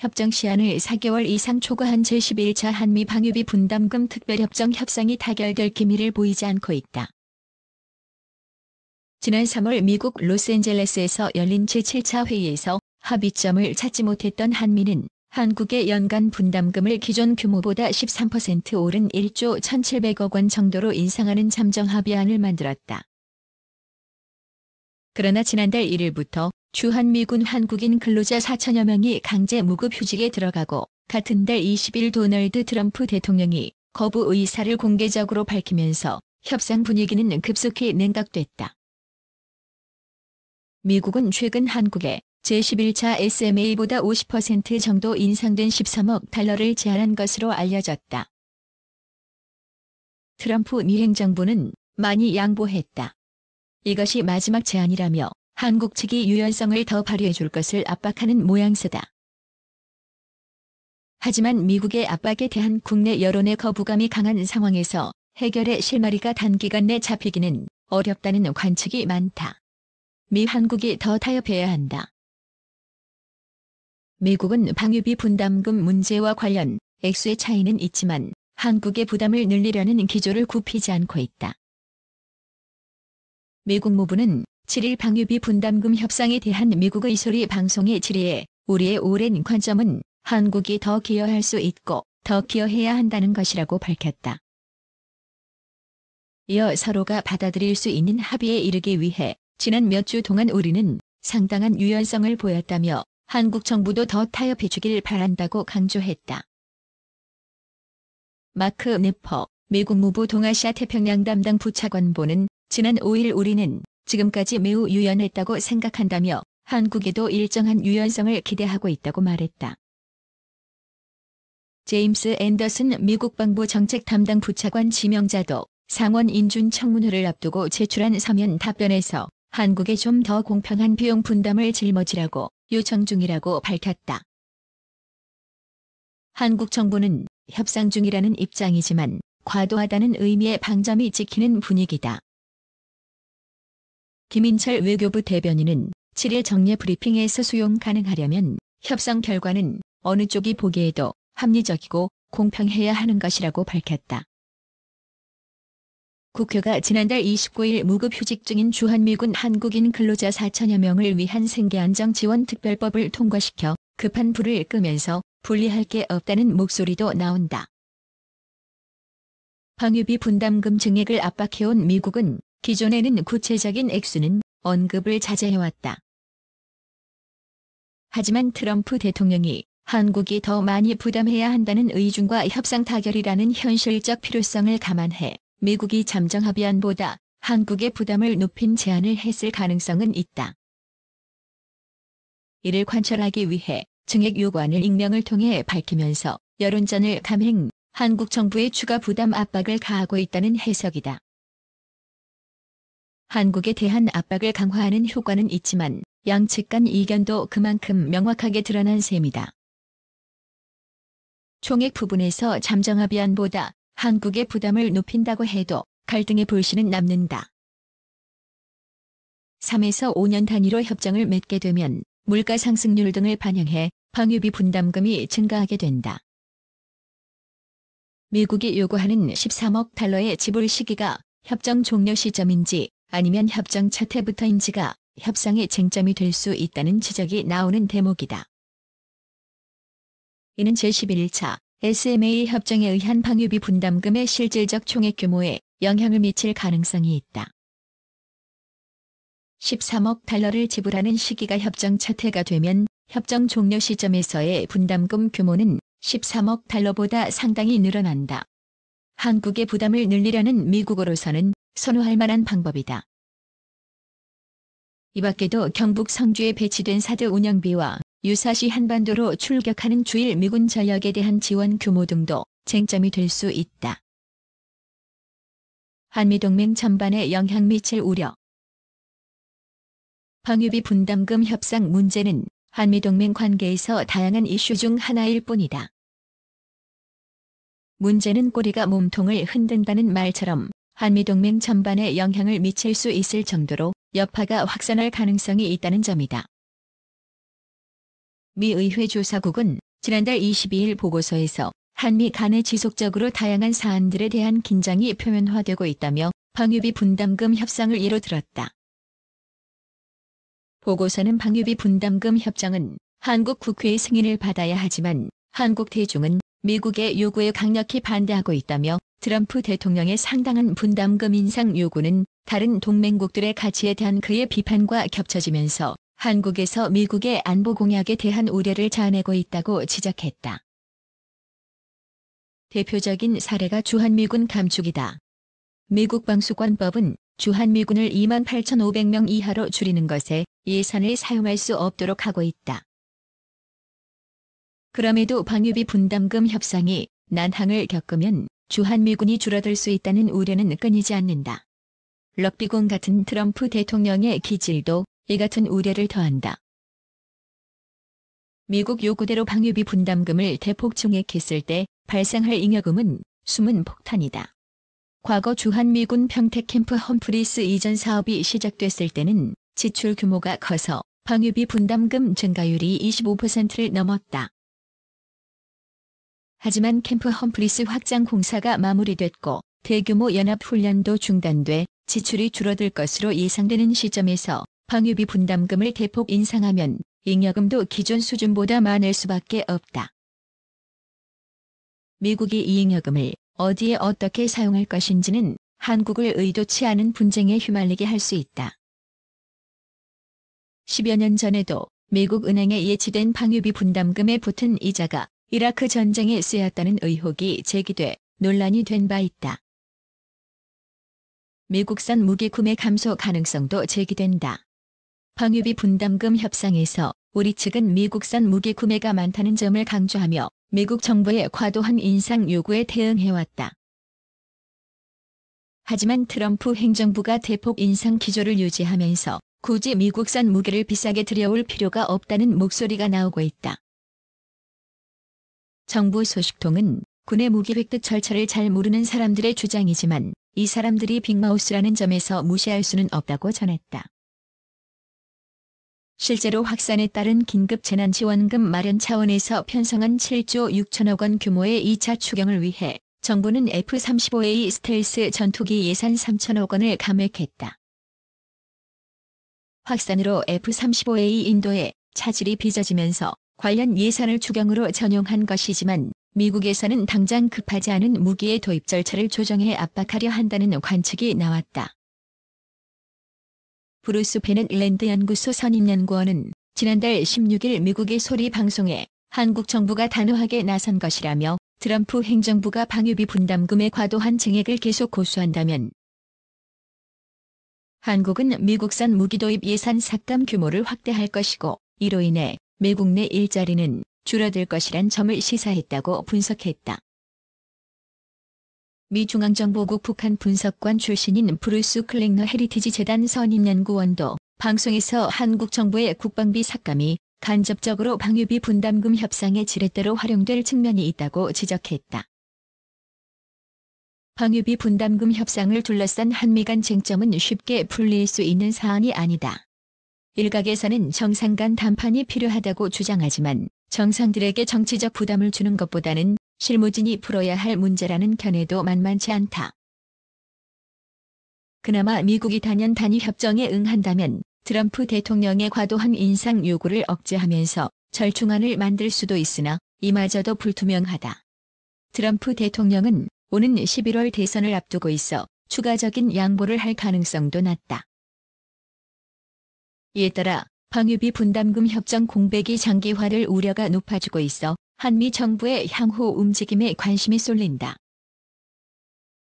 협정 시한을 4개월 이상 초과한 제11차 한미 방위비 분담금 특별협정 협상이 타결될 기미를 보이지 않고 있다. 지난 3월 미국 로스앤젤레스에서 열린 제7차 회의에서 합의점을 찾지 못했던 한미는 한국의 연간 분담금을 기존 규모보다 13% 오른 1조 1,700억 원 정도로 인상하는 잠정 합의안을 만들었다. 그러나 지난달 1일부터 주한미군 한국인 근로자 4천여 명이 강제 무급 휴직에 들어가고 같은 달 20일 도널드 트럼프 대통령이 거부 의사를 공개적으로 밝히면서 협상 분위기는 급속히 냉각됐다. 미국은 최근 한국에 제11차 SMA보다 50% 정도 인상된 13억 달러를 제안한 것으로 알려졌다. 트럼프 미 행정부는 많이 양보했다. 이것이 마지막 제안이라며 한국 측이 유연성을 더 발휘해 줄 것을 압박하는 모양새다. 하지만 미국의 압박에 대한 국내 여론의 거부감이 강한 상황에서 해결의 실마리가 단기간 내 잡히기는 어렵다는 관측이 많다. 미 한국이 더 타협해야 한다. 미국은 방위비 분담금 문제와 관련 액수의 차이는 있지만 한국의 부담을 늘리려는 기조를 굽히지 않고 있다. 미 국무부는 7일 방위비 분담금 협상에 대한 미국의 소리 방송의 질의에 우리의 오랜 관점은 한국이 더 기여할 수 있고 더 기여해야 한다는 것이라고 밝혔다. 이어 서로가 받아들일 수 있는 합의에 이르기 위해 지난 몇 주 동안 우리는 상당한 유연성을 보였다며 한국 정부도 더 타협해 주길 바란다고 강조했다. 마크 네퍼 미 국무부 동아시아 태평양 담당 부차관보는 지난 5일 우리는 지금까지 매우 유연했다고 생각한다며 한국에도 일정한 유연성을 기대하고 있다고 말했다. 제임스 앤더슨 미국 방부 정책 담당 부차관 지명자도 상원 인준 청문회를 앞두고 제출한 서면 답변에서 한국에 좀 더 공평한 비용 분담을 짊어지라고 요청 중이라고 밝혔다. 한국 정부는 협상 중이라는 입장이지만 과도하다는 의미의 방점이 찍히는 분위기다. 김인철 외교부 대변인은 7일 정례 브리핑에서 수용 가능하려면 협상 결과는 어느 쪽이 보기에도 합리적이고 공평해야 하는 것이라고 밝혔다. 국회가 지난달 29일 무급휴직 중인 주한미군 한국인 근로자 4천여 명을 위한 생계안정 지원 특별법을 통과시켜 급한 불을 끄면서 분리할 게 없다는 목소리도 나온다. 방위비 분담금 증액을 압박해온 미국은 기존에는 구체적인 액수는 언급을 자제해왔다. 하지만 트럼프 대통령이 한국이 더 많이 부담해야 한다는 의중과 협상 타결이라는 현실적 필요성을 감안해 미국이 잠정 합의안보다 한국의 부담을 높인 제안을 했을 가능성은 있다. 이를 관철하기 위해 증액 요구안을 익명을 통해 밝히면서 여론전을 감행, 한국 정부의 추가 부담 압박을 가하고 있다는 해석이다. 한국에 대한 압박을 강화하는 효과는 있지만 양측 간 이견도 그만큼 명확하게 드러난 셈이다. 총액 부분에서 잠정 합의안보다 한국의 부담을 높인다고 해도 갈등의 불씨는 남는다. 3에서 5년 단위로 협정을 맺게 되면 물가 상승률 등을 반영해 방위비 분담금이 증가하게 된다. 미국이 요구하는 13억 달러의 지불 시기가 협정 종료 시점인지 아니면 협정 첫 해부터인지가 협상의 쟁점이 될 수 있다는 지적이 나오는 대목이다. 이는 제11차 SMA 협정에 의한 방위비 분담금의 실질적 총액 규모에 영향을 미칠 가능성이 있다. 13억 달러를 지불하는 시기가 협정 첫 해가 되면 협정 종료 시점에서의 분담금 규모는 13억 달러보다 상당히 늘어난다. 한국의 부담을 늘리려는 미국으로서는 선호할 만한 방법이다. 이 밖에도 경북 성주에 배치된 사드 운영비와 유사시 한반도로 출격하는 주일 미군 전력에 대한 지원 규모 등도 쟁점이 될 수 있다. 한미동맹 전반에 영향 미칠 우려. 방위비 분담금 협상 문제는 한미동맹 관계에서 다양한 이슈 중 하나일 뿐이다. 문제는 꼬리가 몸통을 흔든다는 말처럼 한미동맹 전반에 영향을 미칠 수 있을 정도로 여파가 확산할 가능성이 있다는 점이다. 미 의회 조사국은 지난달 22일 보고서에서 한미 간에 지속적으로 다양한 사안들에 대한 긴장이 표면화되고 있다며 방위비 분담금 협상을 예로 들었다. 보고서는 방위비 분담금 협정은 한국 국회의 승인을 받아야 하지만 한국 대중은 미국의 요구에 강력히 반대하고 있다며 트럼프 대통령의 상당한 분담금 인상 요구는 다른 동맹국들의 가치에 대한 그의 비판과 겹쳐지면서 한국에서 미국의 안보 공약에 대한 우려를 자아내고 있다고 지적했다. 대표적인 사례가 주한미군 감축이다. 미국 방수관법은 주한미군을 28,500명 이하로 줄이는 것에 예산을 사용할 수 없도록 하고 있다. 그럼에도 방위비 분담금 협상이 난항을 겪으면 주한미군이 줄어들 수 있다는 우려는 끊이지 않는다. 럭비공 같은 트럼프 대통령의 기질도 이 같은 우려를 더한다. 미국 요구대로 방위비 분담금을 대폭 증액했을 때 발생할 잉여금은 숨은 폭탄이다. 과거 주한미군 평택 캠프 험프리스 이전 사업이 시작됐을 때는 지출 규모가 커서 방위비 분담금 증가율이 25%를 넘었다. 하지만 캠프 험프리스 확장 공사가 마무리됐고 대규모 연합훈련도 중단돼 지출이 줄어들 것으로 예상되는 시점에서 방위비 분담금을 대폭 인상하면 잉여금도 기존 수준보다 많을 수밖에 없다. 미국이 이 잉여금을 어디에 어떻게 사용할 것인지는 한국을 의도치 않은 분쟁에 휘말리게 할 수 있다. 10여 년 전에도 미국 은행에 예치된 방위비 분담금에 붙은 이자가 이라크 전쟁에 쓰였다는 의혹이 제기돼 논란이 된 바 있다. 미국산 무기 구매 감소 가능성도 제기된다. 방위비 분담금 협상에서 우리 측은 미국산 무기 구매가 많다는 점을 강조하며 미국 정부의 과도한 인상 요구에 대응해왔다. 하지만 트럼프 행정부가 대폭 인상 기조를 유지하면서 굳이 미국산 무기를 비싸게 들여올 필요가 없다는 목소리가 나오고 있다. 정부 소식통은 군의 무기 획득 절차를 잘 모르는 사람들의 주장이지만 이 사람들이 빅마우스라는 점에서 무시할 수는 없다고 전했다. 실제로 확산에 따른 긴급 재난지원금 마련 차원에서 편성한 7조 6천억 원 규모의 2차 추경을 위해 정부는 F-35A 스텔스 전투기 예산 3천억 원을 감액했다. 확산으로 F-35A 인도에 차질이 빚어지면서 관련 예산을 추경으로 전용한 것이지만 미국에서는 당장 급하지 않은 무기의 도입 절차를 조정해 압박하려 한다는 관측이 나왔다. 브루스 베넷 랜드 연구소 선임연구원은 지난달 16일 미국의 소리 방송에 한국 정부가 단호하게 나선 것이라며 트럼프 행정부가 방위비 분담금의 과도한 증액을 계속 고수한다면 한국은 미국산 무기 도입 예산 삭감 규모를 확대할 것이고 이로 인해 미국 내 일자리는 줄어들 것이란 점을 시사했다고 분석했다. 미 중앙정보국 북한 분석관 출신인 브루스 클랭너 헤리티지 재단 선임연구원도 방송에서 한국 정부의 국방비 삭감이 간접적으로 방위비 분담금 협상의 지렛대로 활용될 측면이 있다고 지적했다. 방위비 분담금 협상을 둘러싼 한미 간 쟁점은 쉽게 풀릴 수 있는 사안이 아니다. 일각에서는 정상 간談判이 필요하다고 주장하지만 정상들에게 정치적 부담을 주는 것보다는 실무진이 풀어야 할 문제라는 견해도 만만치 않다. 그나마 미국이 단연 단위 협정에 응한다면 트럼프 대통령의 과도한 인상 요구를 억제하면서 절충안을 만들 수도 있으나 이마저도 불투명하다. 트럼프 대통령은 오는 11월 대선을 앞두고 있어 추가적인 양보를 할 가능성도 낮다. 이에 따라 방위비 분담금 협정 공백이 장기화될 우려가 높아지고 있어 한미 정부의 향후 움직임에 관심이 쏠린다.